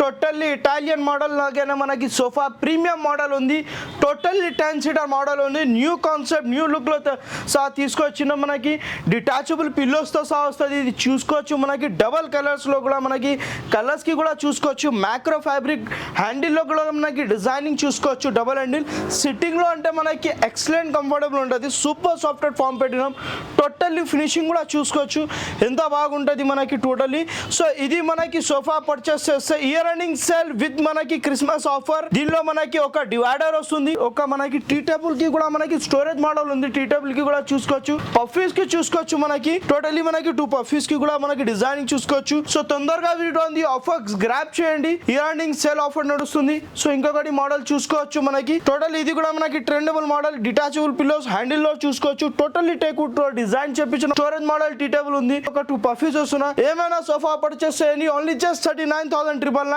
Totally Italian model లాగానే మనకి sofa premium model ఉంది. టోటల్లీ 10 సీటర్ మోడల్ ఉంది. న్యూ కాన్సెప్ట్ న్యూ లుక్లో సహా తీసుకొచ్చిన మనకి డిటాచబుల్ పిల్లోస్తో సహా వస్తుంది. ఇది చూసుకోవచ్చు మనకి డబల్ కలర్స్లో కూడా మనకి కలర్స్కి కూడా చూసుకోవచ్చు. మ్యాక్రో ఫ్యాబ్రిక్ హ్యాండిల్లో కూడా మనకి డిజైనింగ్ చూసుకోవచ్చు. డబల్ హ్యాండిల్ సిట్టింగ్లో అంటే మనకి ఎక్సలెంట్ కంఫర్టబుల్ ఉంటుంది. సూపర్ సాఫ్ట్వేర్ ఫామ్ పెట్టినాం. టోటల్లీ ఫినిషింగ్ కూడా చూసుకోవచ్చు ఎంత బాగుంటుంది మనకి టోటల్లీ. సో ఇది మనకి సోఫా పర్చేస్ చేస్తే ఇయర్ ఎండింగ్ సేల్ విత్ మనకి క్రిస్మస్ ఆఫర్. దీనిలో మనకి ఒక డివైడర్ వస్తుంది. ఒక మనకి టీ టేబుల్ కి కూడా మనకి స్టోరేజ్ మోడల్ ఉంది. టీ టేబుల్ కి కూడా చూసుకోవచ్చు. పఫీస్ కి చూసుకోవచ్చు. మనకి టోటల్లీ మనకి 2 పఫీస్ కి కూడా మనకి డిజైనింగ్ చూసుకోవచ్చు. సో తొందరగా వీడియో ఉంది ఆఫర్ గ్రాప్ చేయండి. ఇయర్ ఎండింగ్ సేల్ ఆఫర్ నడుస్తుంది. సో ఇంకొకటి మోడల్ చూసుకోవచ్చు మనకి టోటల్ ఇది కూడా మనకి trendable model detachable pillows handle లో చూసుకోవచ్చు. టోటల్లీ టేక్ వుడ్ డిజైన్ చేపించిన స్టోరేజ్ మోడల్ టీ టేబుల్ ఉంది. ఒక 2 పఫీస్ వస్తున్నా. ఏమైనా సోఫా పర్చేస్ చేయండి. Only just 39,999